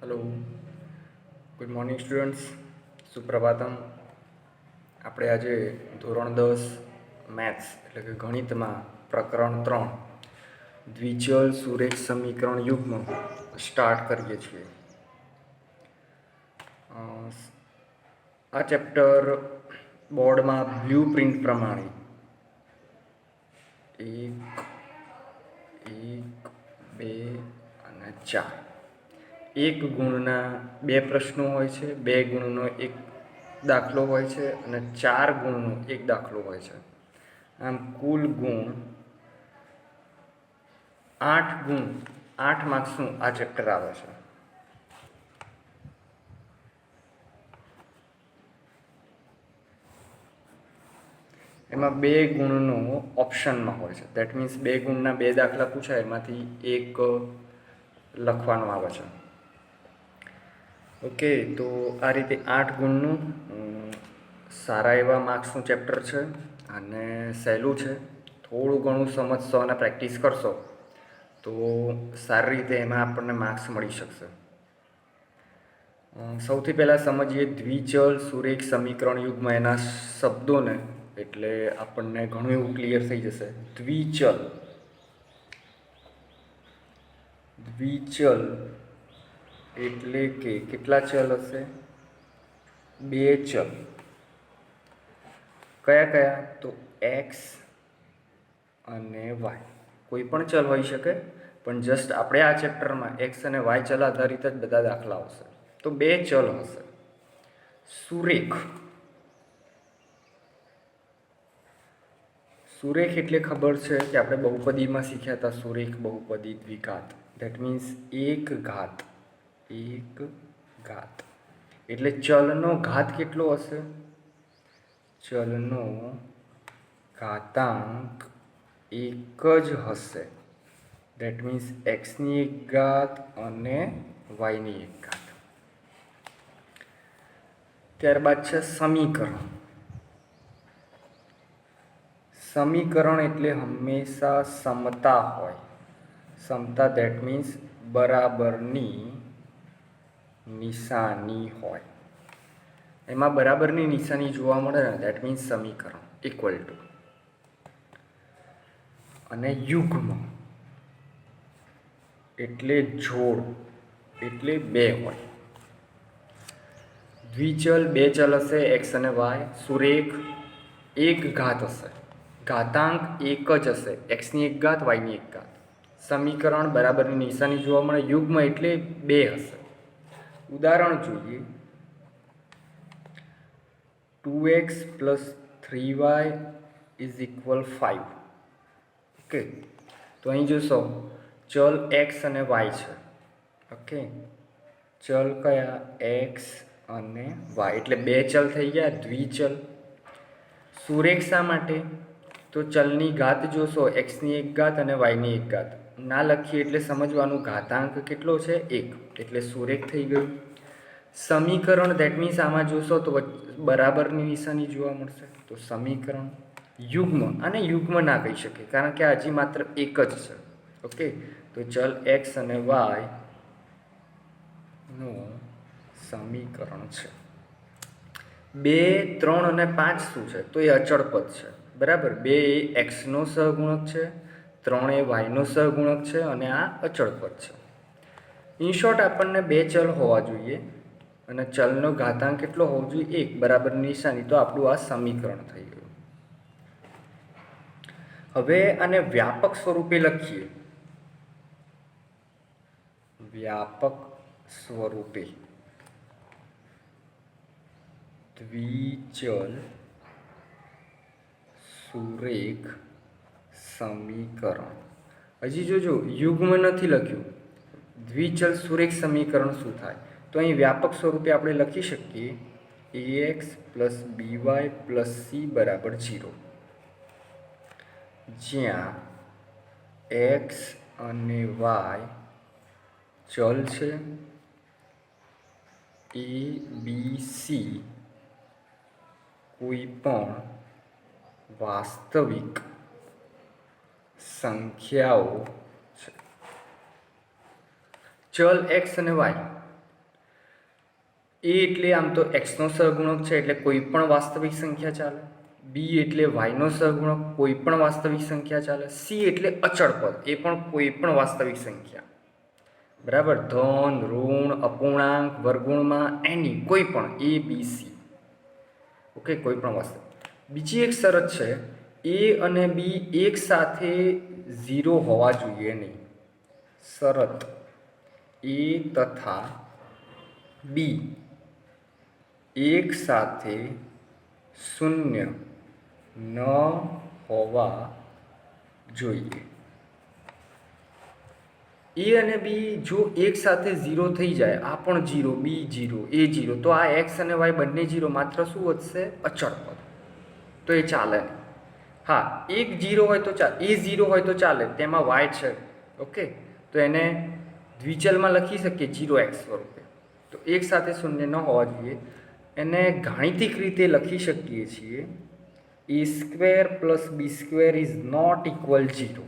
Hello good morning students सुप्रभातम। આપણે આજે ધોરણ 10 મેથ્સ એટલે કે ગણિતમાં પ્રકરણ 3 દ્વિચલ સુરેખ સમીકરણ યુગ્મ સ્ટાર્ટ કરીએ છીએ। આ ચેપ્ટર બોર્ડમાં બ્લુ પ્રિન્ટ પ્રમાણે 1 1 2 અને 4 एक गुणना 2 प्रश्नों होय छे, 2 गुणनो 1 दाखलो होय छे अने 4 गुणनो 1 दाखलो होय छे। आम कुल गुण 8 गुण 8 मार्क्सनुं आ चेप्टर आवे छे। एमां 2 गुणनो ऑप्शनमां होय छे, देट मीन्स 2 गुणना 2 दाखला पूछाय एमांथी एक लखवानो आवे छे। ओके, तो आ रीते 8 गुणनु सारा एवा मार्क्सनुं चेप्टर है अने सहेलुं छे। थोड़ुं घणुं समजशो अने प्रेक्टिस करशो तो सारी रीते एमां आपणने मार्क्स मळी शकशे। सौथी पहेला समजीए द्विचल सुरेख समीकरण युग्म एना शब्दोने, एटले आपणने घणुं एवुं क्लियर थई जशे। द्विचल द्विचल एटले के केटला चल हशे? 2 चल। कया कया? तो एक्स अने वाय। कोई पण चल होई शके, पण जस्ट आपणे आ चेप्टरमां एक्स अने वाय चल आधारित ज बधा दाखला आवशे। तो 2 चल हशे। सुरेख सुरेख एटले खबर छे कि आपणे बहुपदीमां शीख्या हता सुरेख बहुपदी द्विघात। देट मीन्स एक घात एटले चलनो घात केटलो हशे? चलनो घातांक एक ज हशे। देट मीन्स एक्स नी एक घात अने वाय नी एक घात। त्यारबाद छे समीकरण। समीकरण एटले हमेशा समता होय। समता देट मीन्स बराबरनी निशानी होय। एमां बराबरनी निशानी जोवा मळे ने देट मीन्स समीकरण इक्वल टू। अने युग्म एटले जोड़ एटले 2 होय। द्विचल 2 चल हशे एक्स अने वाय। सुरेख एक घात हशे, घातांक एक ज हशे, एक्स नी एक घात वाय नी एक घात। समीकरण बराबरनी निशानी जोवा मळे। युग्म एटले 2 हशे। उदाहरण जोईए 2x + 3y = 5। ओके, तो अहीं जोशो चल एक्स अने वाय छे। ओके, चल कया? एक्स अने वाय एटले 2 चल थई गया द्विचल। सुरेख शा माटे? तो चलनी घात जोशो एक्स नी एक घात अने वाय नी एक घात। ना लखीए एटले समजवानुं घातांक केटलो छे? 1 एटले सुरेख थई गयुं। समीकरण देट मीन्स आमां जोशो तो बराबरनी निशानी जोवा मळशे। तो समीकरण युग्म आने युग्म ना कही शके कारण के हजी मात्र एक ज छे। ओके, तो चल एक्स अने वाय नो समीकरण छे। 2, 3 अने 5 शुं छे? तो ए अचल पद छे। बराबर, 2 ए एक्स नो सहगुणक छे, 3 ए वाय नो सहगुणक छे अने आ अचल पद छे। इन शॉर्ट आपणने 2 चल होवा जोईए अने चलनो घातांक केटलो होवो जोईए? 1 बराबर निशानी। तो आपणुं आ समीकरण थई गयुं। हवे आने व्यापक स्वरूपे लखीए। व्यापक स्वरूपे द्विचल सुरेख समीकरण। हजी जोजो युग्म नथी लख्युं। द्विचल सुरेख समीकरण शुं थाय? तो अहीं व्यापक स्वरूपे आपणे लखी शकीए ax + by + c = 0, ज्यां x અને y चल छे, a b c कोईपण वास्तविक संख्याओ छे। चल एक्स अने वाय એ એટલે આમ તો એક્સનો સહગુણક છે એટલે કોઈ પણ વાસ્તવિક સંખ્યા ચાલે. બી એટલે વાયનો સહગુણક, કોઈ પણ વાસ્તવિક સંખ્યા ચાલે. સી એટલે અચળ પદ, એ પણ કોઈ પણ વાસ્તવિક સંખ્યા. બરાબર. ધન, ઋણ, અપૂર્ણાંક, વર્ગુણમાં એની કોઈ પણ એ બી સી. ઓકે, કોઈ પણ વાસ્તવિક. બીજી એક શરત છે, એ અને બી એક સાથે 0 હોવા જોઈએ નહીં. શરત એ તથા બી એક સાથે 0 ન હોવા જોઈએ. એ અને બી જો એક સાથે 0 થઈ જાય, આ પણ 0, બી 0, એ 0, તો આ એક્સ અને વાય બંને 0, માત્ર શું વધશે? અચળ પદ. તો એ ચાલે નહીં. હા, એક 0 હોય તો ચાલે, એ 0 હોય તો ચાલે, તેમાં વાય છે. ઓકે, તો એને દ્વિચલમાં લખી શકીએ 0x સ્વરૂપે. તો એક સાથે 0 ન હોવા જોઈએ. એને ગાણિતિક રીતે લખી શકીએ છીએ a² + b² is not equal 0.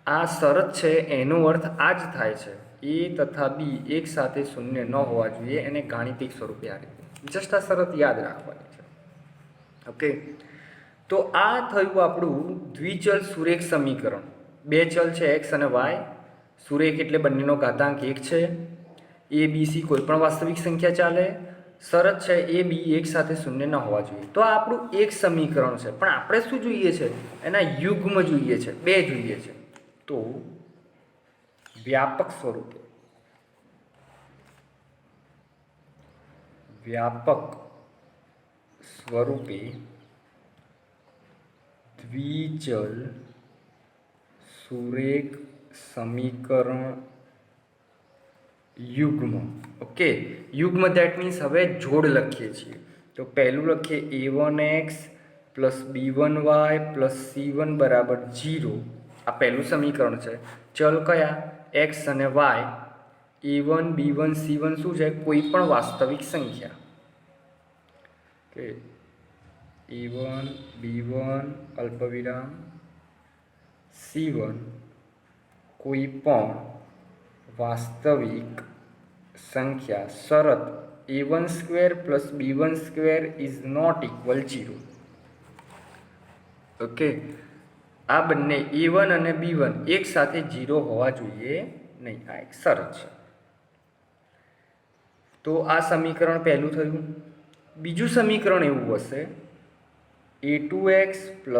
આ શરત છે, એનો અર્થ આ જ થાય છે, એ તથા બી એક સાથે 0 ન હોવા જોઈએ. એને ગાણિતિક સ્વરૂપે આ રીતે જસ્ટ આ શરત યાદ રાખવાની છે. ઓકે, તો આ થયું આપણું દ્વિચલ સુરેખ સમીકરણ. બે ચલ છે એક્સ અને વાય. સુરેખ એટલે બંનેનો ઘાતાંક 1 છે. એ બી સી કોઈ પણ વાસ્તવિક સંખ્યા ચાલે. શરત છે એ બી એક સાથે 0 ન હોવા જોઈએ. તો આ આપણું એક સમીકરણ છે, પણ આપણે શું જોઈએ છે? એના યુગ્મ જોઈએ છે, બે જોઈએ છે. તો વ્યાપક સ્વરૂપે દ્વિચલ સુરેખ સમીકરણ યુગ્મ. ઓકે, યુગ્મ ધેટ મીન્સ હવે જોડ લખીએ છીએ. તો પહેલું લખીએ a1x + b1y + c1 = 0. આ પહેલું સમીકરણ છે. ચલ કયા? x અને y. a1 b1 c1 શું છે? કોઈ પણ વાસ્તવિક સંખ્યા. ઓકે, a1 b1 અલ્પવિરામ c1 કોઈ પણ વાસ્તવિક સંખ્યા. શરત a1² + b1² is not equal 0. Okay, આ બંને a1 અને b1 એક સાથે 0 હોવા જોઈએ નહીં. આ એક શરત છે. તો આ સમીકરણ પહેલું થયું. બીજું સમીકરણ એવું હશે a2x +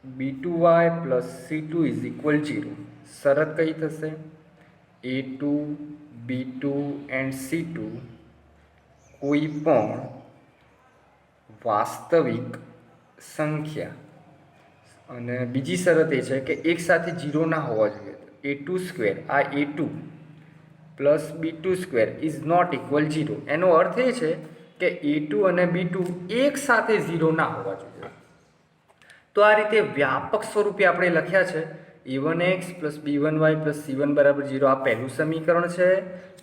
b2y + c2 = 0. શરત કઈ થશે? a2 b2 and c2 કોઈ પણ વાસ્તવિક સંખ્યા. અને બીજી શરત એ છે કે એક સાથે 0 ના હોવા જોઈએ. a2² આ a2 + b2² is not equal 0. એનો અર્થ એ છે કે a2 અને b2 એક સાથે 0 ના હોવા જોઈએ. તો આ રીતે વ્યાપક સ્વરૂપે આપણે લખ્યા છે a1x + b1y + c1 = 0. આ પહેલું સમીકરણ છે.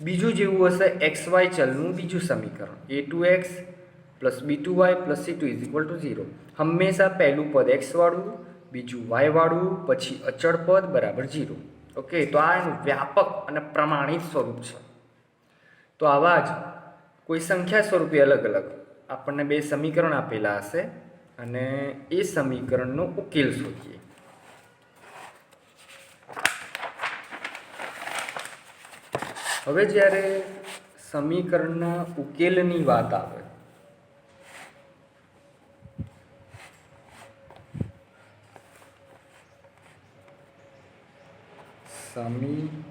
બીજું જેવું હશે xy ચલનું બીજું સમીકરણ a2x + b2y + c2 = 0. હંમેશા પહેલું પદ x વાળું, બીજું y વાળું, પછી અચળ પદ બરાબર 0. ઓકે, તો આ એનું વ્યાપક અને પ્રમાણિત સ્વરૂપ છે. તો આવા જ કોઈ સંખ્યા સ્વરૂપે અલગ અલગ આપણને બે સમીકરણ આપેલા હશે અને એ સમીકરણનો ઉકેલ શોધીએ. હવે જ્યારે સમીકરણના ઉકેલની વાત આવે સમીકરણનો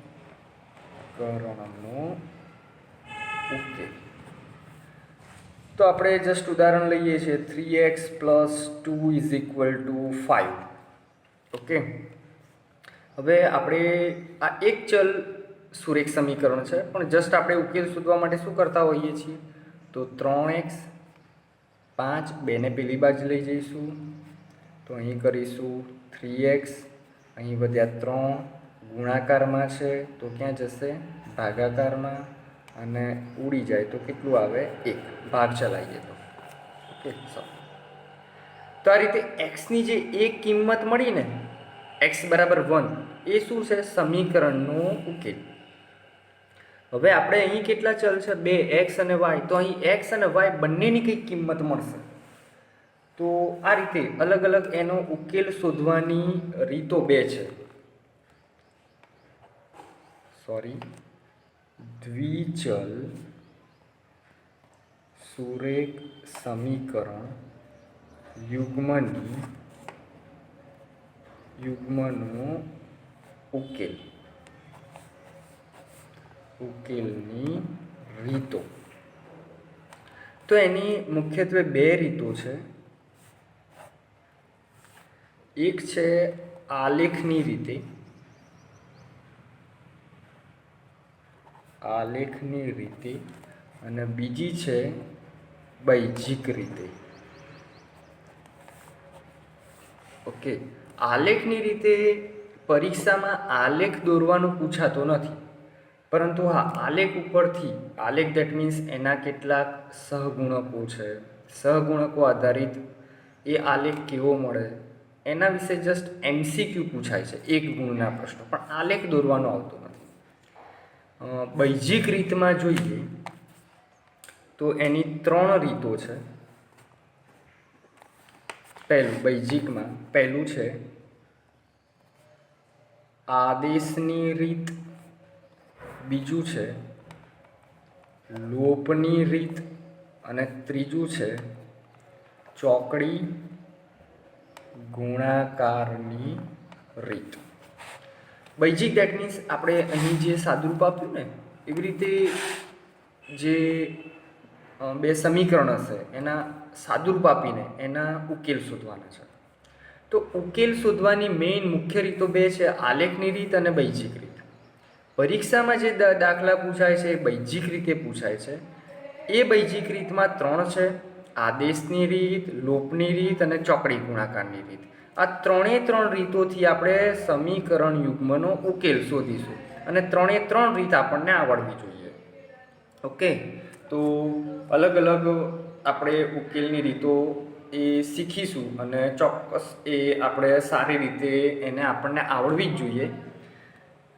ઉકેલ, તો આપણે જસ્ટ ઉદાહરણ લઈએ છીએ 3x + 2 = 5. ઓકે, હવે આપણે આ એક ચલ સુરેખ સમીકરણ છે, પણ જસ્ટ આપણે ઉકેલ શોધવા માટે શું કરતા હોઈએ છીએ? તો 3x 5 બેને પેલી બાજુ લઈ જઈશું, તો અહીં કરીશું 3x, અહીં વધ્યા 3, ગુણાકારમાં છે તો ક્યાં જશે? ભાગાકારમાં. અને ઉડી જાય તો કેટલું આવે? 1. ભાગ ચલાવીએ તો ઓકે. તો આ રીતે એક્સની જે એક કિંમત મળી ને, x = 1, એ શું છે? સમીકરણનો ઉકેલ. હવે આપણે અહીં કેટલા ચલ છે? 2 x અને y. તો અહીં x અને y બંનેની કંઈક કિંમત મળશે. તો આ રીતે અલગ અલગ એનો ઉકેલ શોધવાની રીતો 2 છે. દ્વિચલ સુરેખ સમીકરણ યુગ્મનો ઉકેલની રીતો. તો એની મુખ્યત્વે 2 રીતો છે. એક છે આલેખની રીતે અને બીજી છે બૈજિક રીતે. ઓકે, આલેખની રીતે પરીક્ષામાં આલેખ દોરવાનો પૂછાતો નથી, પરંતુ હા આલેખ ઉપરથી દેટ મીન્સ એના કેટલાક સહગુણકો છે, સહગુણકો આધારિત એ આલેખ કેવો મળે એના વિશે જસ્ટ MCQ પૂછાય છે, 1 ગુણના પ્રશ્નો, પણ આલેખ દોરવાનો આવતો નથી. બૈજિક રીતમાં જોઈએ તો એની 3 રીતો છે. પહેલું છે આદેશની રીત, બીજું છે લોપની રીત અને ત્રીજું છે ચોકડી ગુણાકારની રીત. બૈજિક દેટ મીન્સ આપણે અહીં જે સાદુરૂપ આપ્યું ને એવી રીતે જે 2 સમીકરણ હશે એના સાદુરૂપ આપીને એના ઉકેલ શોધવાના છે. તો ઉકેલ શોધવાની મેઇન મુખ્ય રીતો 2 છે, આલેખની રીત અને બૈજિક રીત. પરીક્ષામાં જે દાખલા પૂછાય છે એ બૈજિક રીતે પૂછાય છે. એ બૈજિક રીતમાં 3 છે: આદેશની રીત, લોપની રીત અને ચોકડી ગુણાકારની રીત. આ 3 રીતોથી આપણે સમીકરણ યુગ્મનો ઉકેલ શોધીશું અને 3 રીત આપણને આવડવી જોઈએ. ઓકે, તો અલગ અલગ આપણે ઉકેલની રીતો એ શીખીશું અને ચોક્કસ એ આપણે સારી રીતે એને આપણને આવડવી જ જોઈએ.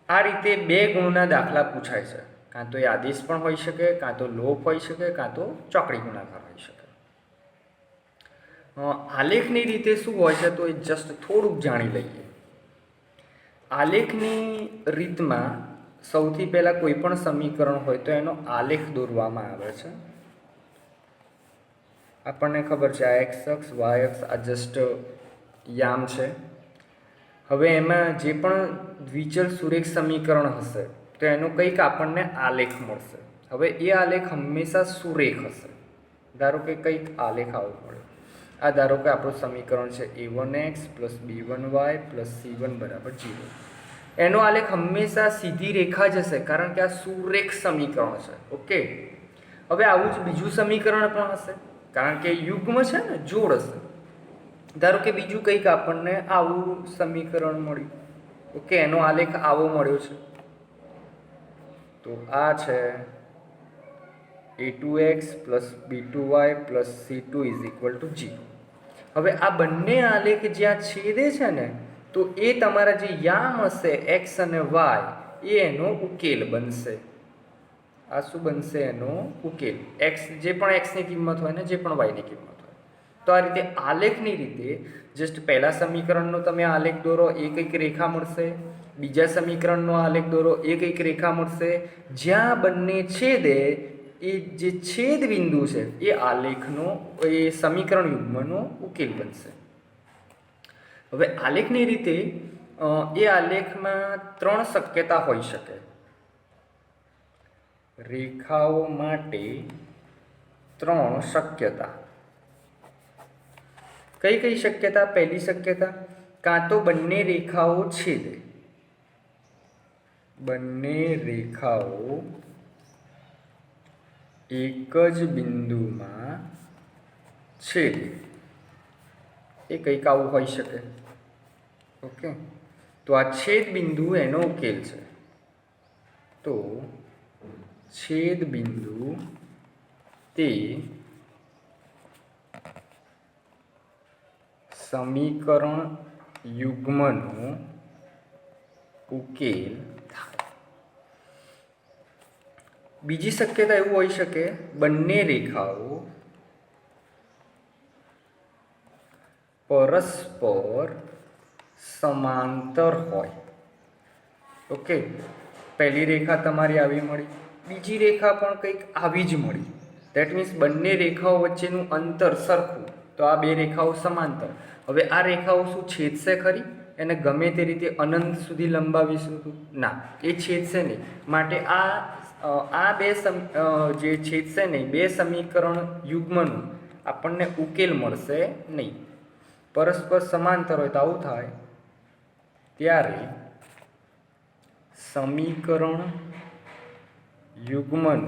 આ રીતે 2 ગુણના દાખલા પૂછાય છે. કાં તો એ આદેશ પણ હોઈ શકે, કાં તો લોપ હોઈ શકે, કાં તો ચોકડી ગુણાકાર હોઈ શકે. આલેખની રીતે શું હોય છે તો એ જસ્ટ થોડુંક જાણી લઈએ. આલેખની રીતમાં સૌથી પહેલાં કોઈ પણ સમીકરણ હોય તો એનો આલેખ દોરવામાં આવે છે. આપણને ખબર છે આ એક્સ અક્ષ, વાય અક્ષ આ જસ્ટ યામ છે. હવે એમાં જે પણ દ્વિચલ સુરેખ સમીકરણ હશે તો એનો કંઈક આપણને આલેખ મળશે. હવે એ આલેખ હંમેશા સુરેખ હશે. ધારો કે કંઈક આલેખ આવો મળે. આ ધારો કે આપણું સમીકરણ છે a1x + b1y + c1 = 0. એનો આલેખ હંમેશા સીધી રેખા જ હશે, કારણ કે આ સુરેખ સમીકરણ છે. ઓકે, હવે આવું જ બીજું સમીકરણ પણ હશે, કારણ કે યુગ્મ છે ને, જોડ હશે. ધારો કે બીજું કંઈક આપણને આવું સમીકરણ મળ્યું. ઓકે, એનો આલેખ આવો મળ્યો છે. તો આ છે a2x + b2y + c2 = 0. હવે આ બંને આલેખ જ્યાં છેદે છે ને તો એ તમારા જે યામ હશે x અને y એ એનો ઉકેલ બનશે. આ શું બનશે? એનો ઉકેલ. જે પણ x ની કિંમત હોય ને જે પણ y ની કિંમત હોય. તો આ રીતે આલેખની રીતે જસ્ટ પહેલા સમીકરણનો તમે આલેખ દોરો એ કંઈક રેખા મળશે, બીજા સમીકરણનો આલેખ દોરો એ કંઈક રેખા મળશે. જ્યાં બંને છેદે એ જે છેદ બિંદુ છે એ આલેખનો એ સમીકરણ યુગ્મનો ઉકેલ બનશે. હવે આલેખની રીતે એ આલેખમાં 3 શક્યતા હોઈ શકે. રેખાઓ માટે 3 શક્યતા. કઈ શક્યતા? પહેલી શક્યતા, કાં તો બંને રેખાઓ છેદે. બંને રેખાઓ એક જ બિંદુમાં છેદે. એ કંઈક આવું હોઈ શકે. ઓકે, તો આ છેદ બિંદુ એનો ઉકેલ છે. તો છેદ બિંદુ તે સમીકરણ યુગ્મનો ઉકેલ થાય. બીજી શક્યતા એવું હોઈ શકે બંને રેખાઓ પરસ્પર સમાંતર હોય. ઓકે, પહેલી રેખા તમારી આવી મળી, બીજી રેખા પણ કંઈક આવી જ મળી. દેટ મીન્સ બંને રેખાઓ વચ્ચેનું અંતર સરખું, તો આ બે રેખાઓ સમાંતર. હવે આ રેખાઓ શું છેદશે ખરી? એને ગમે તે રીતે અનંત સુધી લંબાવીશું ના, એ છેદશે નહીં. માટે આ બે જે છેદશે નહીં, બે સમીકરણ યુગ્મનું આપણને ઉકેલ મળશે નહીં. પરસ્પર સમાંતર હોય તો આવું થાય, ત્યારે સમીકરણ યુગ્મનું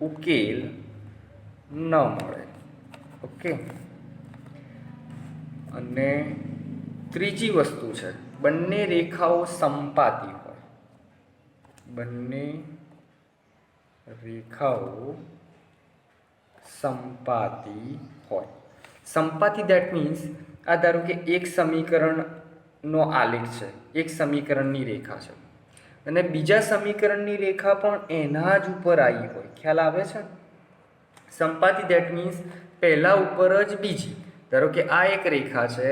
ઉકેલ ન મળે. ઓકે, અને ત્રીજી વસ્તુ છે બંને રેખાઓ સંપાતી હોય. બંને રેખાઓ સંપાતી હોય. સંપાતી દેટ મીન્સ આ ધારો કે એક સમીકરણનો આલેખ છે, એક સમીકરણની રેખા છે, અને બીજા સમીકરણની રેખા પણ એના જ ઉપર આવી હોય. ખ્યાલ આવે છે? સંપાતી દેટ મીન્સ પહેલા ઉપર જ બીજી. ધારો કે આ એક રેખા છે,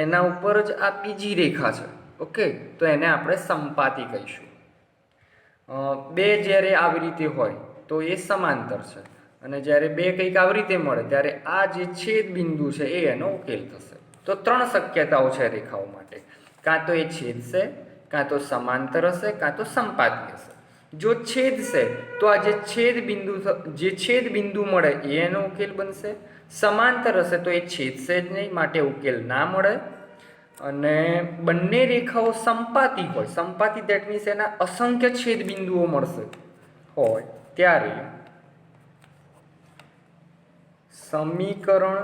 એના ઉપર જ આ બીજી રેખા છે. ઓકે, તો એને આપણે સંપાતી કહીશું. બે જ્યારે આવી રીતે હોય તો એ સમાંતર છે, અને જ્યારે બે કંઈક આવી રીતે મળે ત્યારે આ જે છેદ બિંદુ છે એ એનો ઉકેલ થશે. તો ત્રણ શક્યતાઓ છે રેખાઓ માટે. કાં તો એ છેદશે, કાં તો સમાંતર હશે, કાં તો સંપાતી હશે. જો છેદશે તો આ જે છેદ બિંદુ મળે એ એનો ઉકેલ બનશે. સમાંતર હશે તો એ છેદશે જ નહીં, માટે ઉકેલ ના મળે. અને બંને રેખાઓ સંપાતી હોય, સંપાતી દેટ મીન્સ એના અસંખ્ય છેદ બિંદુઓ મળશે હોય, ત્યારે સમીકરણ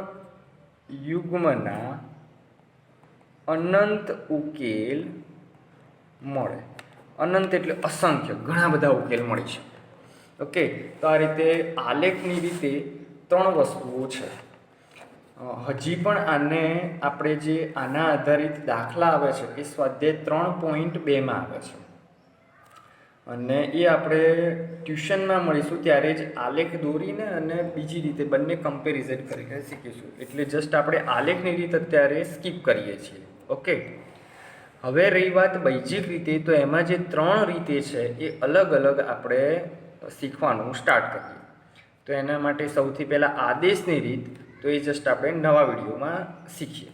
યુગ્મના અનંત ઉકેલ મળે. અનંત એટલે અસંખ્ય, ઘણા બધા ઉકેલ મળી છે. ઓકે, તો આ રીતે આલેખની રીતે ત્રણ વસ્તુઓ છે. હજી પણ આને આપણે જે આના આધારિત દાખલા આવે છે એ સ્વાધ્યાય 3.2માં આવે છે, અને એ આપણે ટ્યુશનમાં મળીશું ત્યારે જ આલેખ દોરીને અને બીજી રીતે બંને કમ્પેરિઝન કરીને શીખીશું. એટલે જસ્ટ આપણે આલેખની રીત અત્યારે સ્કીપ કરીએ છીએ. ઓકે, હવે રહી વાત બૈજિક રીતે, તો એમાં જે ત્રણ રીતે છે એ અલગ અલગ આપણે શીખવાનું સ્ટાર્ટ કરીએ. તો એના માટે સૌથી પહેલાં આદેશની રીત, તો એ જસ્ટ આપણે નવા વિડીયોમાં શીખીએ.